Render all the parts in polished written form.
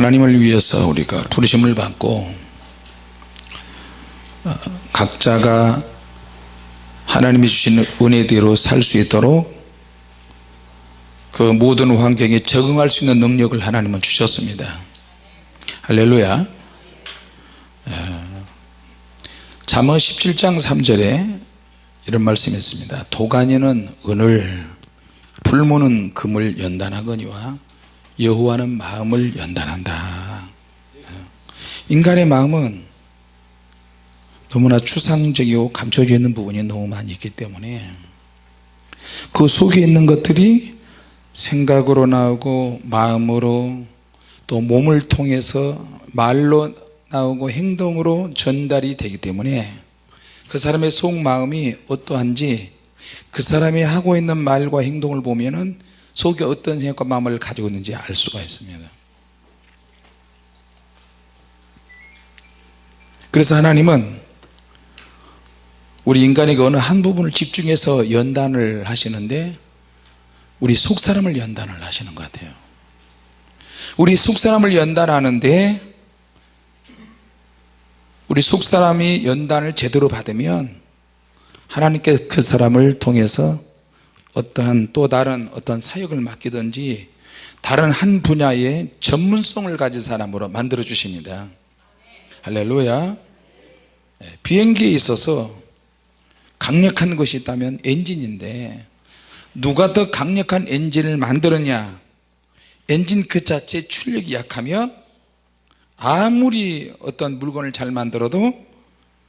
하나님을 위해서 우리가 부르심을 받고 각자가 하나님이 주신 은혜대로 살 수 있도록 그 모든 환경에 적응할 수 있는 능력을 하나님은 주셨습니다. 할렐루야. 잠언 17장 3절에 이런 말씀이 있습니다. 도가니는 은을, 불모는 금을 연단하거니와 여호와는 마음을 연단한다. 인간의 마음은 너무나 추상적이고 감춰져 있는 부분이 너무 많이 있기 때문에 그 속에 있는 것들이 생각으로 나오고 마음으로 또 몸을 통해서 말로 나오고 행동으로 전달이 되기 때문에 그 사람의 속마음이 어떠한지 그 사람이 하고 있는 말과 행동을 보면은 속에 어떤 생각과 마음을 가지고 있는지 알 수가 있습니다. 그래서 하나님은 우리 인간에게 어느 한 부분을 집중해서 연단을 하시는데 우리 속사람을 연단을 하시는 것 같아요. 우리 속사람을 연단하는데 우리 속사람이 연단을 제대로 받으면 하나님께 그 사람을 통해서 어떠한 또 다른 어떤 사역을 맡기든지 다른 한 분야의 전문성을 가진 사람으로 만들어 주십니다. 할렐루야. 비행기에 있어서 강력한 것이 있다면 엔진인데 누가 더 강력한 엔진을 만들었냐, 엔진 그 자체 출력이 약하면 아무리 어떤 물건을 잘 만들어도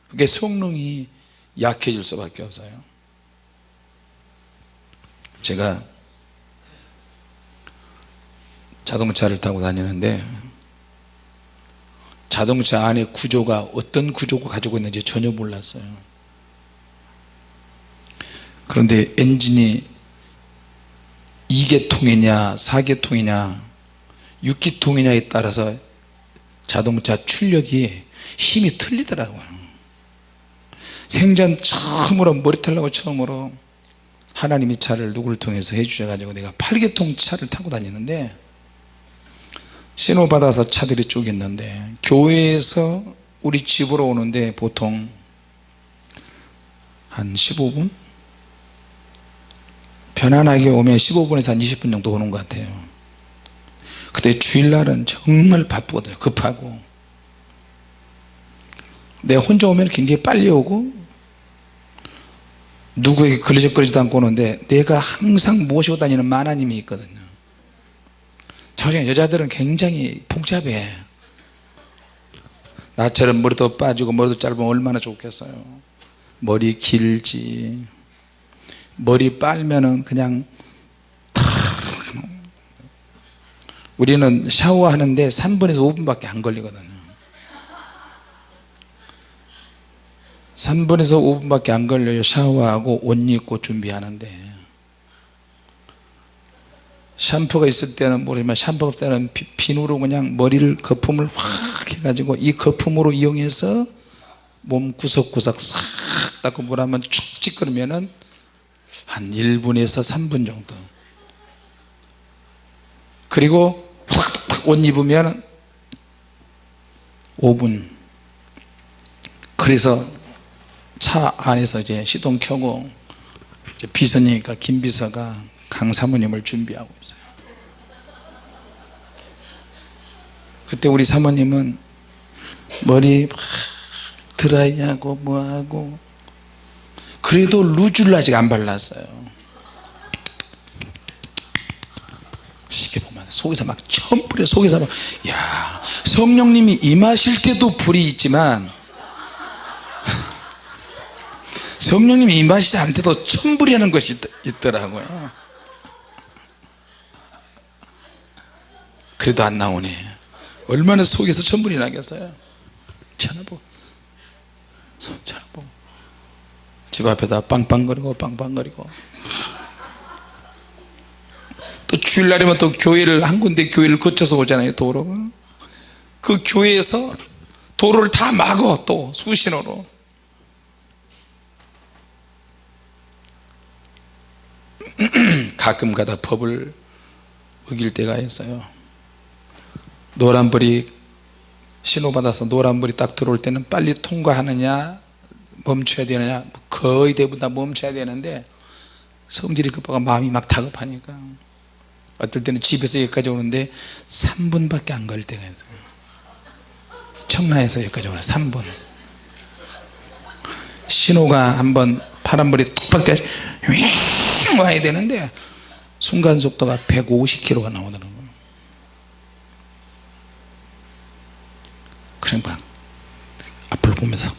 그게 성능이 약해질 수밖에 없어요. 제가 자동차를 타고 다니는데 자동차 안에 구조가 어떤 구조가 가지고 있는지 전혀 몰랐어요. 그런데 엔진이 2계통이냐 4계통이냐 6기통이냐에 따라서 자동차 출력이 힘이 틀리더라고요. 생전 처음으로 머리털 나고 처음으로 하나님이 차를 누구를 통해서 해주셔가지고 내가 8계통 차를 타고 다니는데 신호 받아서 차들이 쭉 있는데 교회에서 우리 집으로 오는데 보통 한 15분? 편안하게 오면 15분에서 한 20분 정도 오는 것 같아요. 그때 주일날은 정말 바쁘거든요. 급하고 내가 혼자 오면 굉장히 빨리 오고 누구에게 걸리적거리지도 않고 오는데 내가 항상 모시고 다니는 마나님이 있거든요. 저녁에 여자들은 굉장히 복잡해. 나처럼 머리도 빠지고 머리도 짧으면 얼마나 좋겠어요. 머리 길지, 머리 빨면은 그냥 우리는 샤워하는데 3분에서 5분밖에 안 걸리거든요. 3분에서 5분밖에 안 걸려요. 샤워하고 옷 입고 준비하는데 샴푸가 있을 때는 모르지만 샴푸가 없을 때는 비누로 그냥 머리를 거품을 확 해가지고 이 거품으로 이용해서 몸 구석구석 싹 닦고 물 한번 축 찌끄르면은 한 1분에서 3분 정도. 그리고 확 옷 입으면 5분. 그래서 차 안에서 이제 시동 켜고 이제 비서니까 김비서가 강 사모님을 준비하고 있어요. 그때 우리 사모님은 머리 막 드라이하고 뭐하고 그래도 루즈를 아직 안 발랐어요. 쉽게 보면 속에서 막 처음 뿌려 속에서 막 야 성령님이 임하실 때도 불이 있지만 성령님이 임하시지 않을 때도 천불이라는 것이 있더라고요. 그래도 안 나오네. 얼마나 속에서 천불이 나겠어요. 쳐다보고 손 쳐다보고 집 앞에다 빵빵거리고 빵빵거리고 또 주일날이면 또 교회를 한 군데 교회를 거쳐서 오잖아요. 도로가 그 교회에서 도로를 다 막어 또 수신호로. 가끔 가다 법을 어길 때가 있어요. 노란불이 신호받아서 노란불이 딱 들어올 때는 빨리 통과하느냐 멈춰야 되느냐, 거의 대부분 다 멈춰야 되는데 성질이 급하고 마음이 막 다급하니까 어떨 때는 집에서 여기까지 오는데 3분밖에 안 걸릴 때가 있어요. 청라에서 여기까지 오는 3분. 신호가 한번 파란불이 툭 박대 와야 되는데 순간 속도가 150km가 나오더라고요. 그러니까 앞을 보면서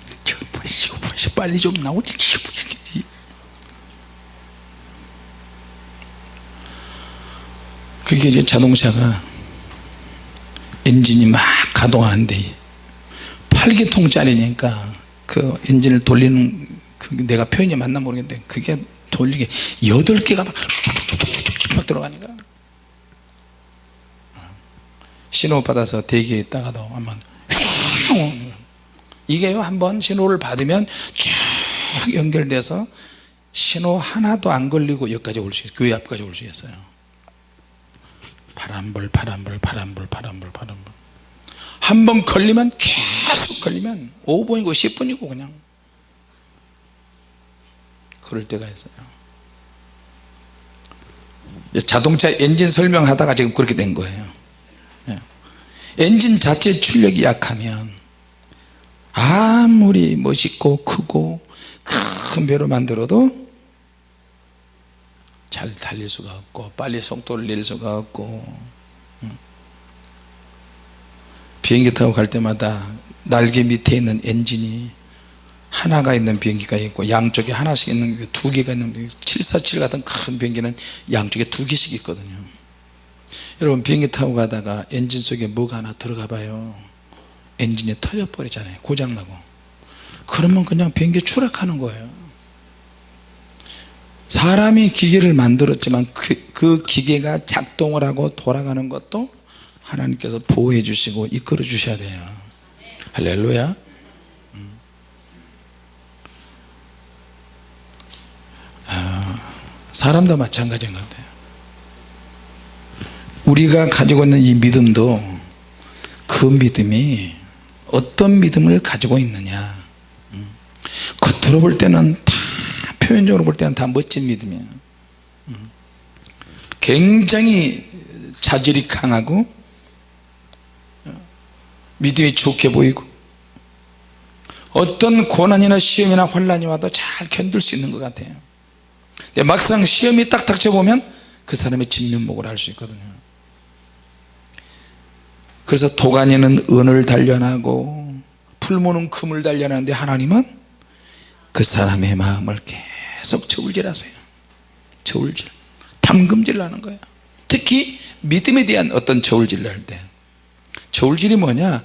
빨리 좀 나오지. 그게 이제 자동차가 엔진이 막 가동하는데 8기통짜리니까 그 엔진을 돌리는 그 내가 표현이 맞나 모르겠는데 그게 돌리게 8개가 막 들어가니까 신호 받아서 대기에 있다가도 한번 이게요 한번 신호를 받으면 쭉 연결돼서 신호 하나도 안 걸리고 여기까지 올 수 있어요. 교회 앞까지 올 수 있어요. 파란불 한번 걸리면 계속 걸리면 5분이고 10분이고 그냥 그럴 때가 있어요. 자동차 엔진 설명하다가 지금 그렇게 된 거예요. 엔진 자체 출력이 약하면 아무리 멋있고 크고 큰 배로 만들어도 잘 달릴 수가 없고 빨리 속도를 낼 수가 없고 비행기 타고 갈 때마다 날개 밑에 있는 엔진이 하나가 있는 비행기가 있고 양쪽에 하나씩 있는 2개가 있는 747 같은 큰 비행기는 양쪽에 2개씩 있거든요. 여러분 비행기 타고 가다가 엔진 속에 뭐가 하나 들어가 봐요. 엔진이 터져 버리잖아요. 고장나고. 그러면 그냥 비행기 추락하는 거예요. 사람이 기계를 만들었지만 그 기계가 작동을 하고 돌아가는 것도 하나님께서 보호해 주시고 이끌어 주셔야 돼요. 할렐루야. 사람도 마찬가지인 것 같아요. 우리가 가지고 있는 이 믿음도 그 믿음이 어떤 믿음을 가지고 있느냐. 겉으로 볼 때는 다 표현적으로 볼 때는 다 멋진 믿음이에요. 굉장히 자질이 강하고 믿음이 좋게 보이고 어떤 고난이나 시험이나 환난이 와도 잘 견딜 수 있는 것 같아요. 근데 막상 시험이 딱 닥쳐보면 그 사람의 진면목을 알 수 있거든요. 그래서 도가니는 은을 단련하고 풀무는 금을 단련하는데 하나님은 그 사람의 마음을 계속 저울질하세요. 저울질, 담금질 하는 거예요. 특히 믿음에 대한 어떤 저울질을 할 때, 저울질이 뭐냐,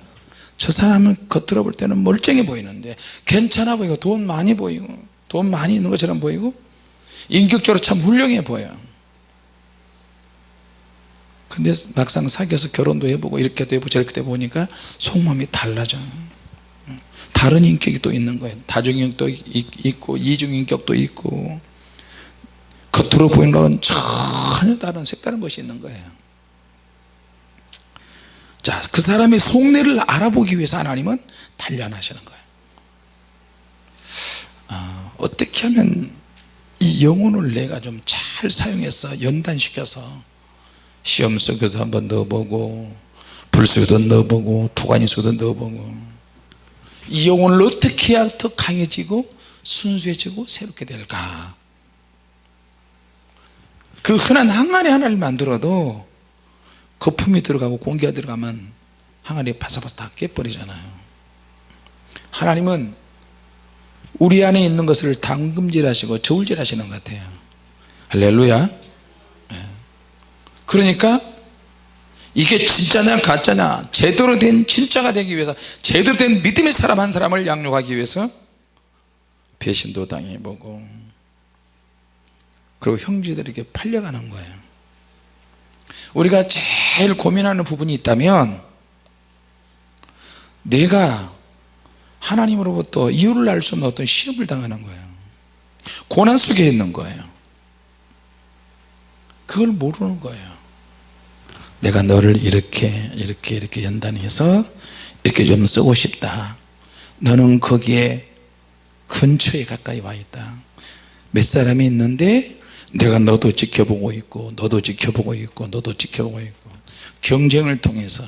저 사람은 겉으로 볼 때는 멀쩡해 보이는데 괜찮아 보이고 돈 많이 보이고 돈 많이 있는 것처럼 보이고 인격적으로 참 훌륭해 보여요. 근데 막상 사귀어서 결혼도 해보고 이렇게도 해보고 저렇게도 해보니까 속마음이 달라져. 다른 인격이 또 있는 거예요. 다중인격도 있고 이중인격도 있고 겉으로 보이는 건 전혀 다른 색다른 것이 있는 거예요. 자, 그 사람의 속내를 알아보기 위해서 하나님은 단련하시는 거예요. 어떻게 하면 이 영혼을 내가 좀 잘 사용해서 연단시켜서 시험 속에도 한번 넣어보고 불 속에도 넣어보고 도가니 속에도 넣어보고 이 영혼을 어떻게 해야 더 강해지고 순수해지고 새롭게 될까. 그 흔한 항아리 하나를 만들어도 거품이 들어가고 공기가 들어가면 항아리 바사바사 다 깨버리잖아요. 하나님은 우리 안에 있는 것을 담금질 하시고 저울질 하시는 것 같아요. 할렐루야. 그러니까 이게 진짜냐 가짜냐 제대로 된 진짜가 되기 위해서 제대로 된 믿음의 사람 한 사람을 양육하기 위해서 배신도 당해보고 그리고 형제들에게 팔려가는 거예요. 우리가 제일 고민하는 부분이 있다면 내가 하나님으로부터 이유를 알 수 없는 어떤 시험을 당하는 거예요. 고난 속에 있는 거예요. 그걸 모르는 거예요. 내가 너를 이렇게 연단해서 이렇게 좀 쓰고 싶다. 너는 거기에 근처에 가까이 와 있다. 몇 사람이 있는데 내가 너도 지켜보고 있고 너도 지켜보고 있고 너도 지켜보고 있고 경쟁을 통해서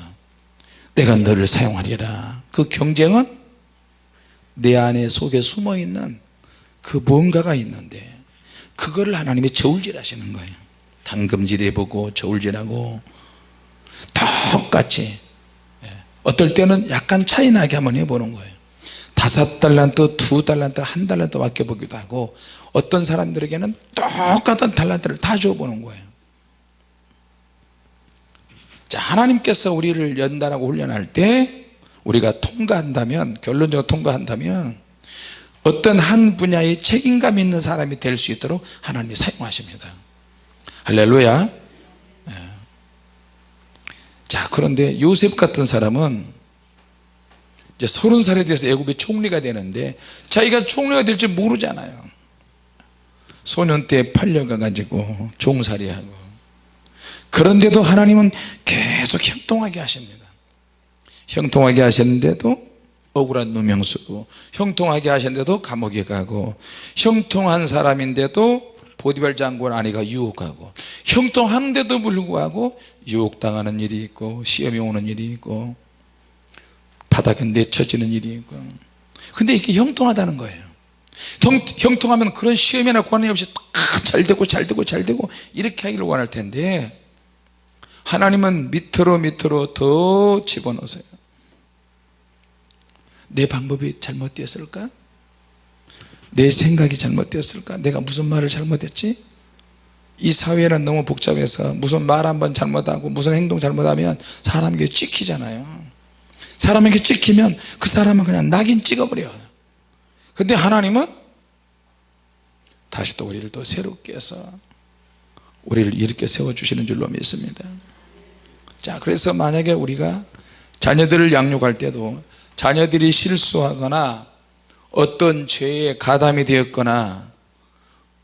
내가 너를 사용하리라. 그 경쟁은 내 안에 속에 숨어있는 그 뭔가가 있는데 그거를 하나님이 저울질 하시는 거예요. 당금질해보고 저울질하고 똑같이 어떨 때는 약간 차이 나게 한번 해보는 거예요. 5달란트, 2달란트, 1달란트 맡겨보기도 하고 어떤 사람들에게는 똑같은 달란트를 다 줘보는 거예요. 자, 하나님께서 우리를 연단하고 훈련할 때 우리가 통과한다면, 결론적으로 통과한다면 어떤 한 분야에 책임감 있는 사람이 될 수 있도록 하나님이 사용하십니다. 할렐루야. 자, 그런데 요셉 같은 사람은 이제 30살에 돼서 애굽의 총리가 되는데 자기가 총리가 될지 모르잖아요. 소년 때 팔려가 가지고 종살이하고. 그런데도 하나님은 계속 형통하게 하십니다. 형통하게 하셨는데도 억울한 누명 쓰고, 형통하게 하셨는데도 감옥에 가고, 형통한 사람인데도 보디발 장군 아내가 유혹하고, 형통하는데도 불구하고 유혹당하는 일이 있고, 시험이 오는 일이 있고, 바닥에 내쳐지는 일이 있고. 근데 이게 형통하다는 거예요. 형통하면 그런 시험이나 고난이 없이 잘 되고 이렇게 하기를 원할 텐데 하나님은 밑으로 더 집어넣으세요. 내 방법이 잘못되었을까? 내 생각이 잘못되었을까? 내가 무슨 말을 잘못했지? 이 사회는 너무 복잡해서 무슨 말 한번 잘못하고 무슨 행동 잘못하면 사람에게 찍히잖아요. 사람에게 찍히면 그 사람은 그냥 낙인 찍어버려요. 근데 하나님은 다시 또 우리를 또 새롭게 해서 우리를 이렇게 세워주시는 줄로 믿습니다. 자, 그래서 만약에 우리가 자녀들을 양육할 때도 자녀들이 실수하거나 어떤 죄에 가담이 되었거나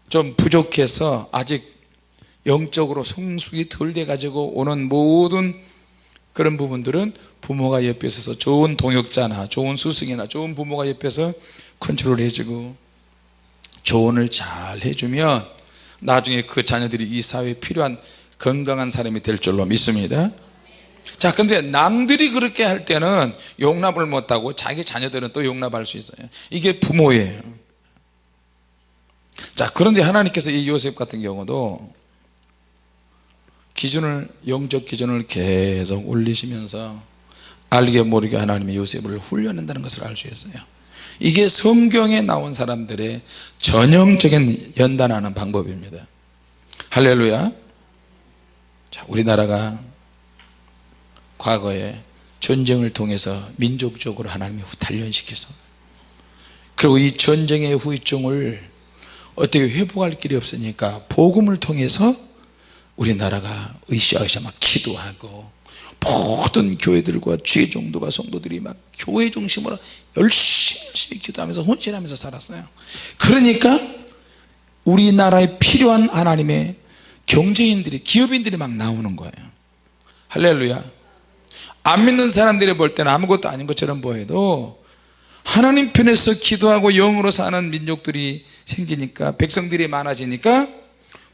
좀 부족해서 아직 영적으로 성숙이 덜 돼 가지고 오는 모든 그런 부분들은 부모가 옆에 서서 좋은 동역자나 좋은 스승이나 좋은 부모가 옆에서 컨트롤 해주고 조언을 잘 해주면 나중에 그 자녀들이 이 사회에 필요한 건강한 사람이 될 줄로 믿습니다. 자, 그런데 남들이 그렇게 할 때는 용납을 못하고 자기 자녀들은 또 용납할 수 있어요. 이게 부모예요. 자, 그런데 하나님께서 이 요셉 같은 경우도 영적 기준을 계속 올리시면서 알게 모르게 하나님이 요셉을 훈련한다는 것을 알 수 있어요. 이게 성경에 나온 사람들의 전형적인 연단하는 방법입니다. 할렐루야. 자, 우리나라가 과거에 전쟁을 통해서 민족적으로 하나님이 단련시켜서, 그리고 이 전쟁의 후유증을 어떻게 회복할 길이 없으니까 복음을 통해서 우리나라가 으쌰으쌰 막 기도하고 모든 교회들과 주의 종도가 성도들이 막 교회 중심으로 열심히 기도하면서 헌신하면서 살았어요. 그러니까 우리나라에 필요한 하나님의 경제인들이, 기업인들이 막 나오는 거예요. 할렐루야. 안 믿는 사람들이 볼 때는 아무것도 아닌 것처럼 보여도 하나님 편에서 기도하고 영으로 사는 민족들이 생기니까, 백성들이 많아지니까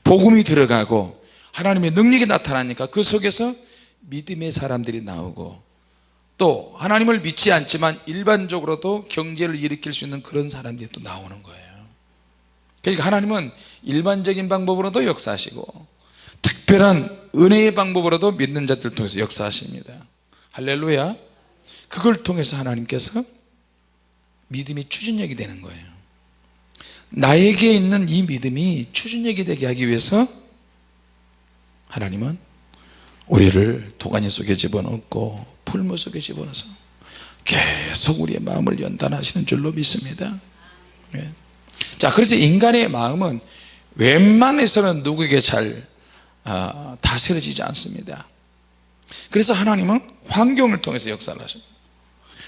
복음이 들어가고 하나님의 능력이 나타나니까 그 속에서 믿음의 사람들이 나오고, 또 하나님을 믿지 않지만 일반적으로도 경제를 일으킬 수 있는 그런 사람들이 또 나오는 거예요. 그러니까 하나님은 일반적인 방법으로도 역사하시고 특별한 은혜의 방법으로도 믿는 자들을 통해서 역사하십니다. 할렐루야. 그걸 통해서 하나님께서 믿음이 추진력이 되는 거예요. 나에게 있는 이 믿음이 추진력이 되게 하기 위해서 하나님은 우리를 도가니 속에 집어넣고 풀무 속에 집어넣어서 계속 우리의 마음을 연단하시는 줄로 믿습니다. 자, 그래서 인간의 마음은 웬만해서는 누구에게 잘 다스려지지 않습니다. 그래서 하나님은 환경을 통해서 역사를 하십니다.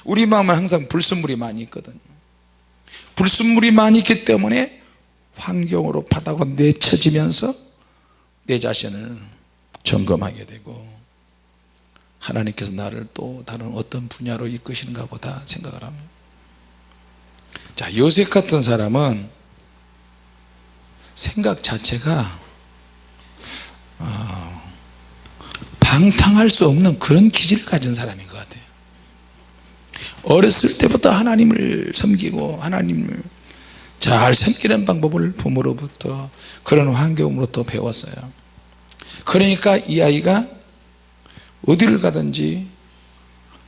우리 마음은 항상 불순물이 많이 있거든요. 불순물이 많이 있기 때문에 환경으로 바닥으로 내쳐지면서 내 자신을 점검하게 되고 하나님께서 나를 또 다른 어떤 분야로 이끄시는가 보다 생각을 합니다. 자, 요셉 같은 사람은 생각 자체가 방탕할 수 없는 그런 기질을 가진 사람인 것 같아요. 어렸을 때부터 하나님을 섬기고 하나님을 잘 섬기는 방법을 부모로부터 그런 환경으로부터 배웠어요. 그러니까 이 아이가 어디를 가든지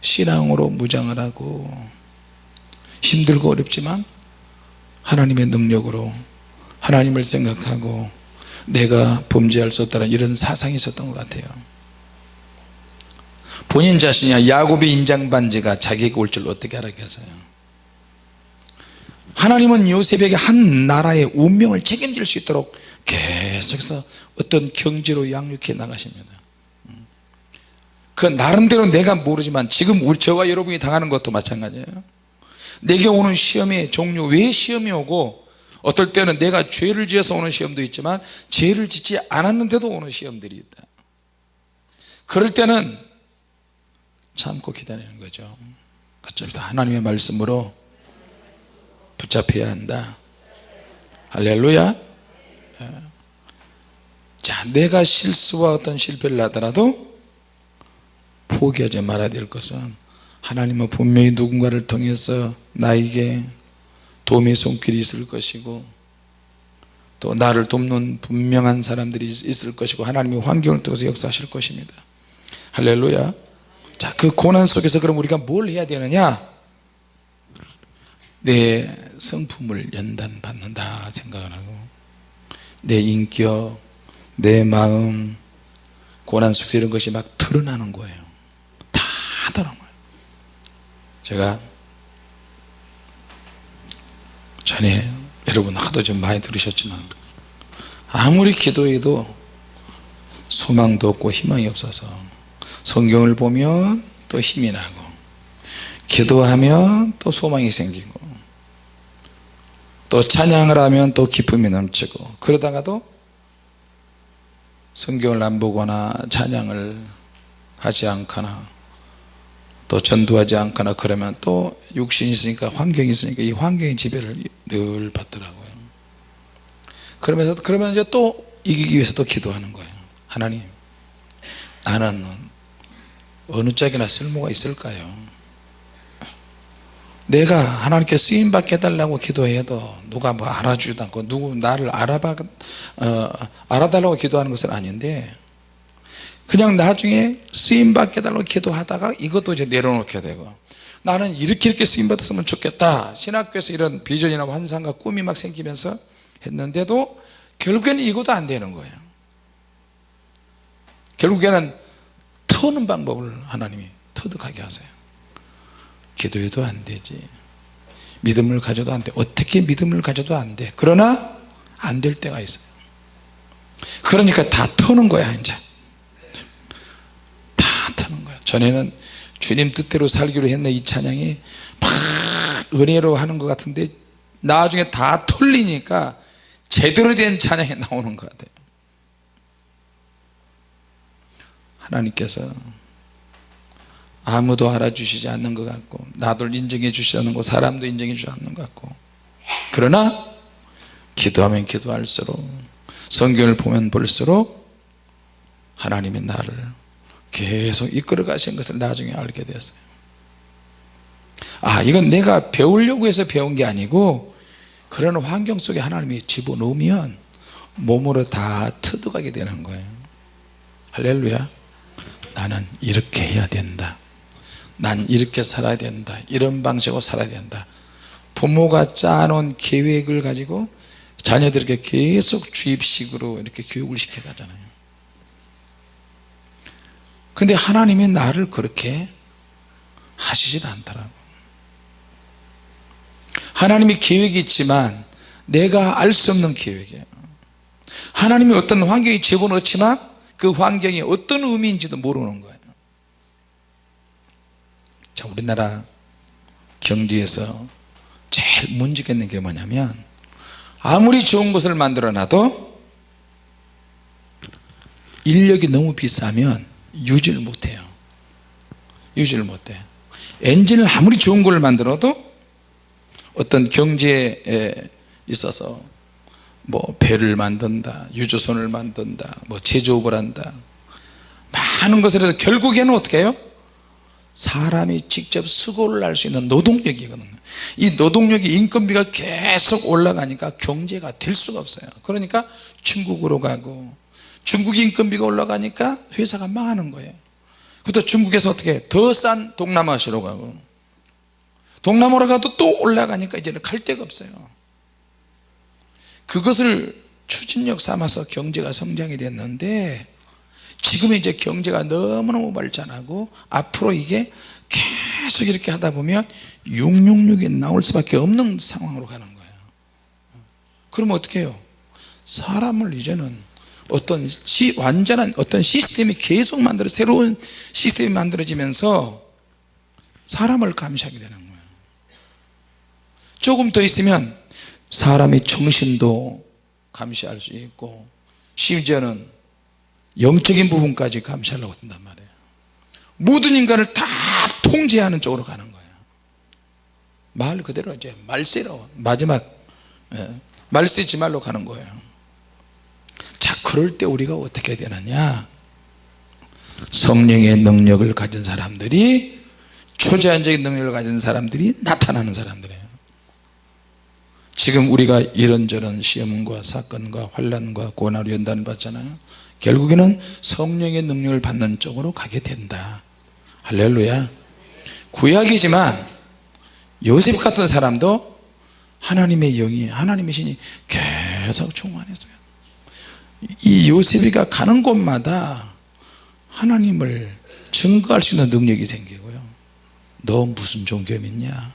신앙으로 무장을 하고 힘들고 어렵지만 하나님의 능력으로 하나님을 생각하고 내가 범죄할 수 없다는 이런 사상이 있었던 것 같아요. 본인 자신이 야곱의 인장반지가 자기에게 올 줄 어떻게 알았겠어요. 하나님은 요셉에게 한 나라의 운명을 책임질 수 있도록 계속해서 어떤 경지로 양육해 나가십니다. 그 나름대로 내가 모르지만 지금 저와 여러분이 당하는 것도 마찬가지예요. 내게 오는 시험의 종류, 왜 시험이 오고 어떨 때는 내가 죄를 지어서 오는 시험도 있지만 죄를 짓지 않았는데도 오는 시험들이 있다. 그럴 때는 참고 기다리는 거죠. 그렇습니다. 하나님의 말씀으로 붙잡혀야 한다. 할렐루야. 자, 내가 실수와 어떤 실패를 하더라도 포기하지 말아야 될 것은 하나님은 분명히 누군가를 통해서 나에게 도움의 손길이 있을 것이고 또 나를 돕는 분명한 사람들이 있을 것이고 하나님이 환경을 통해서 역사하실 것입니다. 할렐루야. 자, 그 고난 속에서 그럼 우리가 뭘 해야 되느냐? 내 성품을 연단받는다 생각을 하고 내 인격, 내 마음, 고난 속에서 이런 것이 막 드러나는 거예요. 다 드러나요. 제가 전에 여러분 하도 좀 많이 들으셨지만 아무리 기도해도 소망도 없고 희망이 없어서 성경을 보면 또 힘이 나고 기도하면 또 소망이 생기고 또 찬양을 하면 또 기쁨이 넘치고 그러다가도 성경을 안 보거나 찬양을 하지 않거나 또 전도하지 않거나 그러면 또 육신이 있으니까 환경이 있으니까 이 환경의 지배를 늘 받더라고요. 그러면 이제 또 이기기 위해서 또 기도하는 거예요. 하나님, 나는 어느 짝이나 쓸모가 있을까요? 내가 하나님께 쓰임받게 해달라고 기도해도 누가 뭐 알아주지도 않고 누구 나를 알아달라고 기도하는 것은 아닌데 그냥 나중에 쓰임받게 해달라고 기도하다가 이것도 이제 내려놓게 되고 나는 이렇게 쓰임받았으면 좋겠다 신학교에서 이런 비전이나 환상과 꿈이 막 생기면서 했는데도 결국에는 이것도 안 되는 거예요. 결국에는 터는 방법을 하나님이 터득하게 하세요. 기도해도 안 되지, 믿음을 가져도 안 돼, 어떻게 믿음을 가져도 안 돼. 그러나 안 될 때가 있어요. 그러니까 다 터는 거야. 이제 다 터는 거야. 전에는 주님 뜻대로 살기로 했네 이 찬양이 막 은혜로 하는 것 같은데 나중에 다 털리니까 제대로 된 찬양이 나오는 것 같아요. 하나님께서 아무도 알아주시지 않는 것 같고 나도 인정해 주시지 않는 것, 사람도 인정해 주지 않는 것 같고 그러나 기도하면 기도할수록 성경을 보면 볼수록 하나님이 나를 계속 이끌어 가신 것을 나중에 알게 되었어요. 아, 이건 내가 배우려고 해서 배운 게 아니고 그런 환경 속에 하나님이 집어넣으면 몸으로 다 터득하게 되는 거예요. 할렐루야. 나는 이렇게 해야 된다, 난 이렇게 살아야 된다, 이런 방식으로 살아야 된다. 부모가 짜놓은 계획을 가지고 자녀들에게 계속 주입식으로 이렇게 교육을 시켜가잖아요. 근데 하나님이 나를 그렇게 하시질 않더라고. 하나님이 계획이 있지만 내가 알 수 없는 계획이에요. 하나님이 어떤 환경에 집어넣지만 그 환경이 어떤 의미인지도 모르는 거예요. 자, 우리나라 경제에서 제일 문제가 있는 게 뭐냐면 아무리 좋은 것을 만들어 놔도 인력이 너무 비싸면 유지를 못해요. 유지를 못해. 엔진을 아무리 좋은 걸 만들어도 어떤 경제에 있어서 뭐 배를 만든다, 유조선을 만든다, 뭐 제조업을 한다, 많은 것을 해도 결국에는 어떻게 해요? 사람이 직접 수고를 할 수 있는 노동력이거든요. 이 노동력이 인건비가 계속 올라가니까 경제가 될 수가 없어요. 그러니까 중국으로 가고, 중국 인건비가 올라가니까 회사가 망하는 거예요. 그것도 중국에서 어떻게 더 싼 동남아시아로 가고, 동남아로 가도 또 올라가니까 이제는 갈 데가 없어요. 그것을 추진력 삼아서 경제가 성장이 됐는데, 지금은 이제 경제가 너무너무 발전하고 앞으로 이게 계속 이렇게 하다 보면 666이 나올 수밖에 없는 상황으로 가는 거예요. 그러면 어떻게 해요? 사람을 이제는 어떤 완전한 어떤 시스템이 계속 새로운 시스템이 만들어지면서 사람을 감시하게 되는 거예요. 조금 더 있으면 사람의 정신도 감시할 수 있고, 심지어는 영적인 부분까지 감시하려고 한단 말이에요. 모든 인간을 다 통제하는 쪽으로 가는 거예요. 말 그대로 이제 말세로, 마지막 말세 지말로 가는 거예요. 자, 그럴 때 우리가 어떻게 되느냐? 성령의 능력을 가진 사람들이, 초제한적인 능력을 가진 사람들이 나타나는 사람들이에요. 지금 우리가 이런저런 시험과 사건과 환난과 고난으로 연단을 받잖아요. 결국에는 성령의 능력을 받는 쪽으로 가게 된다. 할렐루야. 구약이지만 요셉 같은 사람도 하나님의 영이, 하나님의 신이 계속 충만했어요. 이 요셉이가 가는 곳마다 하나님을 증거할 수 있는 능력이 생기고요. 너 무슨 종교 믿냐?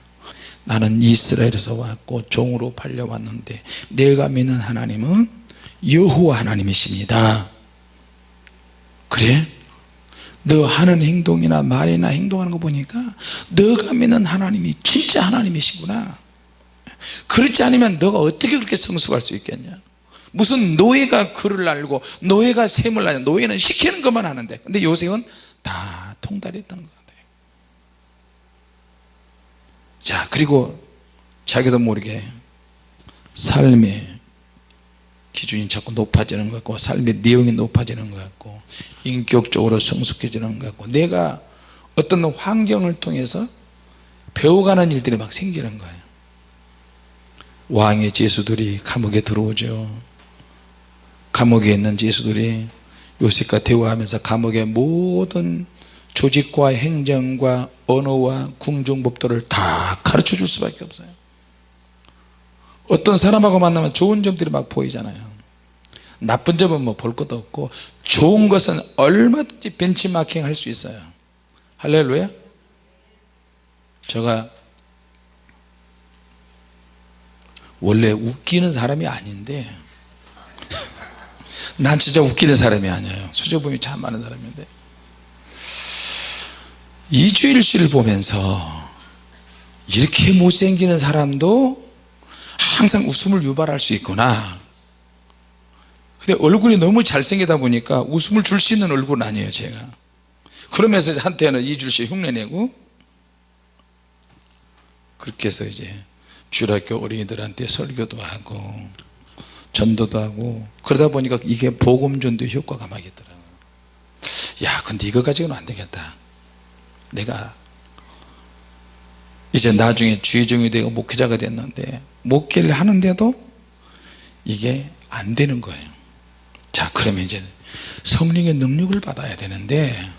나는 이스라엘에서 왔고 종으로 팔려왔는데 내가 믿는 하나님은 여호와 하나님이십니다. 그래? 너 하는 행동이나 말이나 행동하는 거 보니까 너가 믿는 하나님이 진짜 하나님이시구나. 그렇지 않으면 너가 어떻게 그렇게 성숙할 수 있겠냐? 무슨 노예가 글을 알고 노예가 셈을 하냐? 노예는 시키는 것만 하는데, 근데 요셉은 다 통달했던 것 같아요. 자, 그리고 자기도 모르게 삶의 기준이 자꾸 높아지는 것 같고, 삶의 내용이 높아지는 것 같고, 인격적으로 성숙해지는 것 같고, 내가 어떤 환경을 통해서 배워가는 일들이 막 생기는 거예요. 왕의 제수들이 감옥에 들어오죠. 감옥에 있는 제수들이 요셉과 대화하면서 감옥의 모든 조직과 행정과 언어와 궁중법도를 다 가르쳐 줄 수밖에 없어요. 어떤 사람하고 만나면 좋은 점들이 막 보이잖아요. 나쁜 점은 뭐 볼 것도 없고, 좋은 것은 얼마든지 벤치마킹 할 수 있어요. 할렐루야. 제가 원래 웃기는 사람이 아닌데 난 진짜 웃기는 사람이 아니에요. 수줍음이 참 많은 사람인데, 이주일씨를 보면서 이렇게 못생기는 사람도 항상 웃음을 유발할 수 있구나. 근데 얼굴이 너무 잘생기다 보니까 웃음을 줄 수 있는 얼굴은 아니에요, 제가. 그러면서 한때는 이주일씨 흉내내고, 그렇게 해서 이제 주일학교 어린이들한테 설교도 하고 전도도 하고, 그러다 보니까 이게 복음전도의 효과가 막 있더라고요. 야, 근데 이거 가지고는 안 되겠다. 내가 이제 나중에 주의종이 되고 목회자가 됐는데 목회를 하는데도 이게 안 되는 거예요. 자, 그러면 이제 성령의 능력을 받아야 되는데,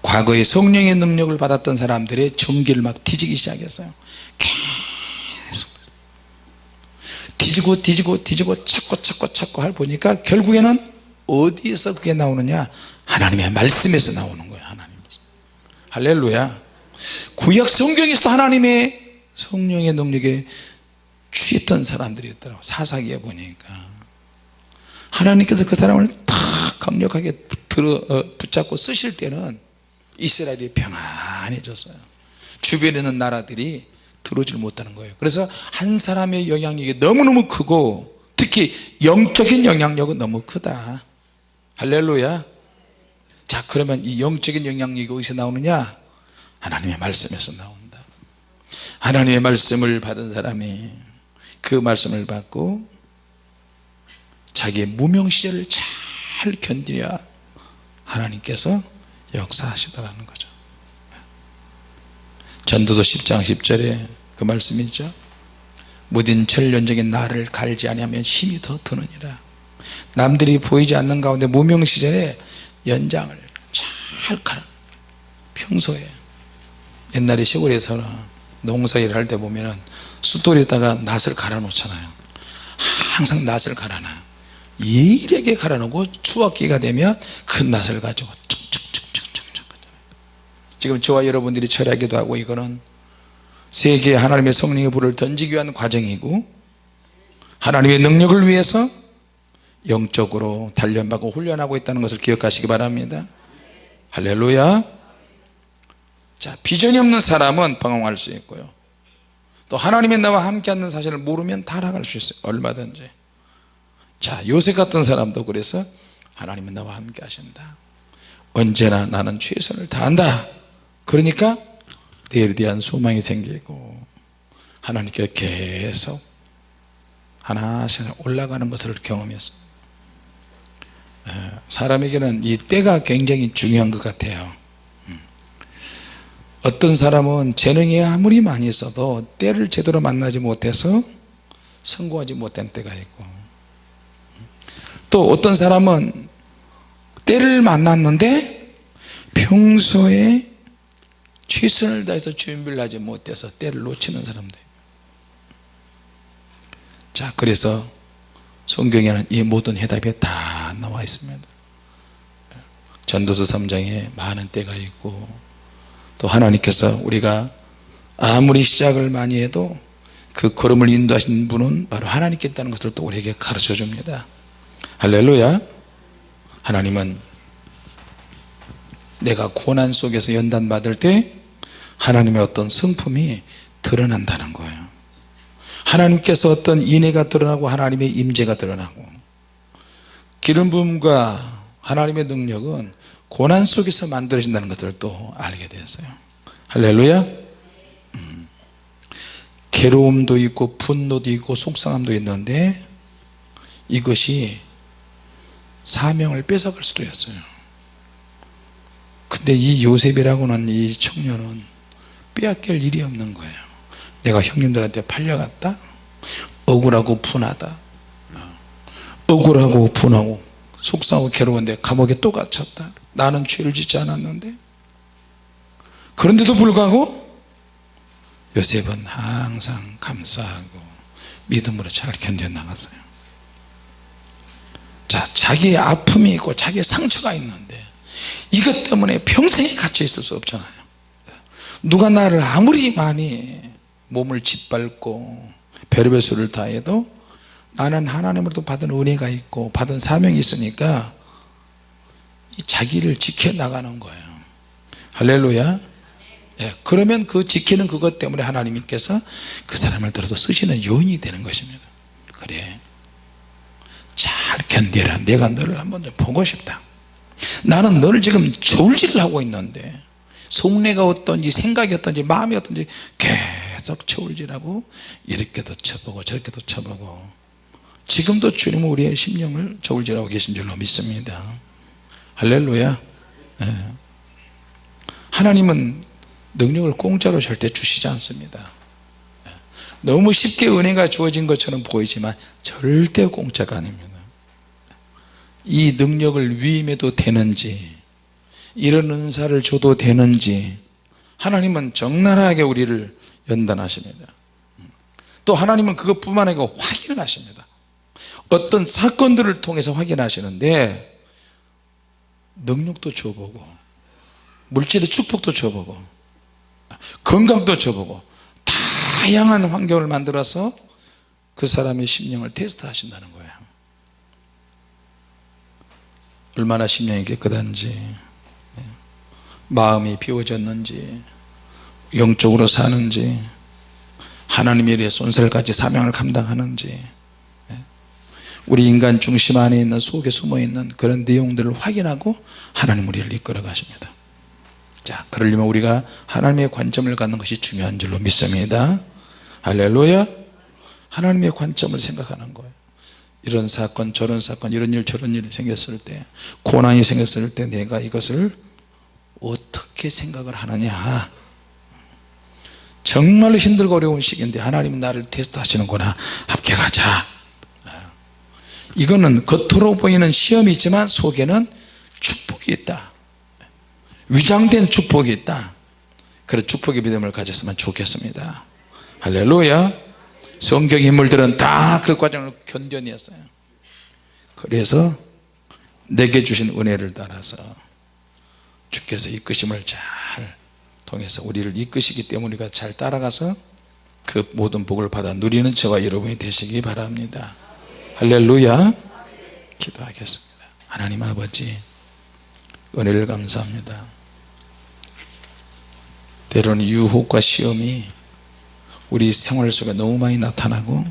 과거에 성령의 능력을 받았던 사람들의 전기를 막 뒤지기 시작했어요. 계속 뒤지고 찾고 할 보니까 결국에는 어디에서 그게 나오느냐? 하나님의 말씀에서 나오는 거예요. 하나님에서. 할렐루야. 구약 성경에서 하나님의 성령의 능력에 취했던 사람들이 있더라고요. 사사기에 보니까 하나님께서 그 사람을 다 강력하게 붙잡고 쓰실 때는 이스라엘이 평안해졌어요. 주변에 있는 나라들이 들어오질 못하는 거예요. 그래서 한 사람의 영향력이 너무너무 크고, 특히 영적인 영향력은 너무 크다. 할렐루야. 자, 그러면 이 영적인 영향력이 어디서 나오느냐? 하나님의 말씀에서 나온다. 하나님의 말씀을 받은 사람이 그 말씀을 받고 자기의 무명 시절을 잘 견디려 하나님께서 역사하시더라는 거죠. 전도서 10장 10절에 그 말씀이 있죠. 무딘 천년적인 나를 갈지 아니하면 힘이 더 드느니라. 남들이 보이지 않는 가운데 무명 시절에 연장을 잘 갈아. 평소에 옛날에 시골에서 농사일을 할 때 보면은 숫돌에다가 낫을 갈아 놓잖아요. 항상 낫을 갈아놔. 일하게 갈아놓고 추석기가 되면 그 낫을 가지고 쭉쭉쭉쭉쭉. 지금 저와 여러분들이 철야기도 하고 이거는 세계에 하나님의 성령의 불을 던지기 위한 과정이고 하나님의 능력을 위해서 영적으로 단련받고 훈련하고 있다는 것을 기억하시기 바랍니다. 할렐루야. 자, 비전이 없는 사람은 방황할 수 있고요, 또 하나님의 나와 함께 하는 사실을 모르면 타락할 수 있어요. 얼마든지. 자, 요셉 같은 사람도 그래서 하나님은 나와 함께 하신다, 언제나 나는 최선을 다한다, 그러니까 내일에 대한 소망이 생기고 하나님께 계속 하나씩 올라가는 것을 경험했어요. 사람에게는 이 때가 굉장히 중요한 것 같아요. 어떤 사람은 재능이 아무리 많이 있어도 때를 제대로 만나지 못해서 성공하지 못한 때가 있고, 또 어떤 사람은 때를 만났는데 평소에 최선을 다해서 준비를 하지 못해서 때를 놓치는 사람들. 자, 그래서 성경에는 이 모든 해답이 다 나와 있습니다. 전도서 3장에 많은 때가 있고, 또 하나님께서 우리가 아무리 시작을 많이 해도 그 걸음을 인도하신 분은 바로 하나님께 있다는 것을 또 우리에게 가르쳐 줍니다. 할렐루야. 하나님은 내가 고난 속에서 연단 받을 때 하나님의 어떤 성품이 드러난다는 거예요. 하나님께서 어떤 인애가 드러나고 하나님의 임재가 드러나고, 기름 부음과 하나님의 능력은 고난 속에서 만들어진다는 것을 또 알게 되었어요. 할렐루야. 괴로움도 있고 분노도 있고 속상함도 있는데 이것이 사명을 뺏어갈 수도 있어요. 근데 이 요셉이라고는 이 청년은 빼앗길 일이 없는 거예요. 내가 형님들한테 팔려갔다, 억울하고 분하다, 억울하고 분하고 속상하고 괴로운데 감옥에 또 갇혔다, 나는 죄를 짓지 않았는데. 그런데도 불구하고 요셉은 항상 감사하고 믿음으로 잘 견뎌나갔어요. 자, 자기의 아픔이 있고 자기의 상처가 있는데 이것 때문에 평생에 갇혀 있을 수 없잖아요. 누가 나를 아무리 많이 몸을 짓밟고 별의별 수를 다해도 나는 하나님으로부터 받은 은혜가 있고 받은 사명이 있으니까 자기를 지켜나가는 거예요. 할렐루야. 예, 그러면 그 지키는 그것 때문에 하나님께서 그 사람을 들어서 쓰시는 요인이 되는 것입니다. 그래, 잘 견뎌라. 내가 너를 한번 좀 보고 싶다. 나는 너를 지금 저울질을 하고 있는데 속내가 어떤지 생각이 어떤지 마음이 어떤지 계속 저울질하고 이렇게도 쳐보고 저렇게도 쳐보고, 지금도 주님은 우리의 심령을 저울질하고 계신 줄로 믿습니다. 할렐루야. 네. 하나님은 능력을 공짜로 절대 주시지 않습니다. 너무 쉽게 은혜가 주어진 것처럼 보이지만 절대 공짜가 아닙니다. 이 능력을 위임해도 되는지, 이런 은사를 줘도 되는지 하나님은 적나라하게 우리를 연단하십니다. 또 하나님은 그것뿐만 아니라 확인을 하십니다. 어떤 사건들을 통해서 확인하시는데 능력도 줘보고 물질의 축복도 줘보고 건강도 줘보고 다양한 환경을 만들어서 그 사람의 심령을 테스트 하신다는 거예요. 얼마나 심령이 깨끗한지, 마음이 비워졌는지, 영적으로 사는지, 하나님에 대해 손살같이 사명을 감당하는지, 우리 인간 중심 안에 있는 속에 숨어있는 그런 내용들을 확인하고 하나님 우리를 이끌어 가십니다. 자, 그러려면 우리가 하나님의 관점을 갖는 것이 중요한 줄로 믿습니다. 할렐루야. 하나님의 관점을 생각하는 거예요. 이런 사건 저런 사건 이런 일 저런 일이 생겼을 때, 고난이 생겼을 때 내가 이것을 어떻게 생각을 하느냐. 정말로 힘들고 어려운 시기인데 하나님은 나를 테스트 하시는구나, 합격하자. 이거는 겉으로 보이는 시험이지만 속에는 축복이 있다, 위장된 축복이 있다. 그래서 축복의 믿음을 가졌으면 좋겠습니다. 할렐루야. 성경 인물들은 다 그 과정을 견뎌냈어요. 그래서 내게 주신 은혜를 따라서 주께서 이끄심을 잘 통해서 우리를 이끄시기 때문에 우리가 잘 따라가서 그 모든 복을 받아 누리는 저와 여러분이 되시기 바랍니다. 할렐루야. 기도하겠습니다. 하나님 아버지, 은혜를 감사합니다. 때로는 유혹과 시험이 우리 생활 속에 너무 많이 나타나고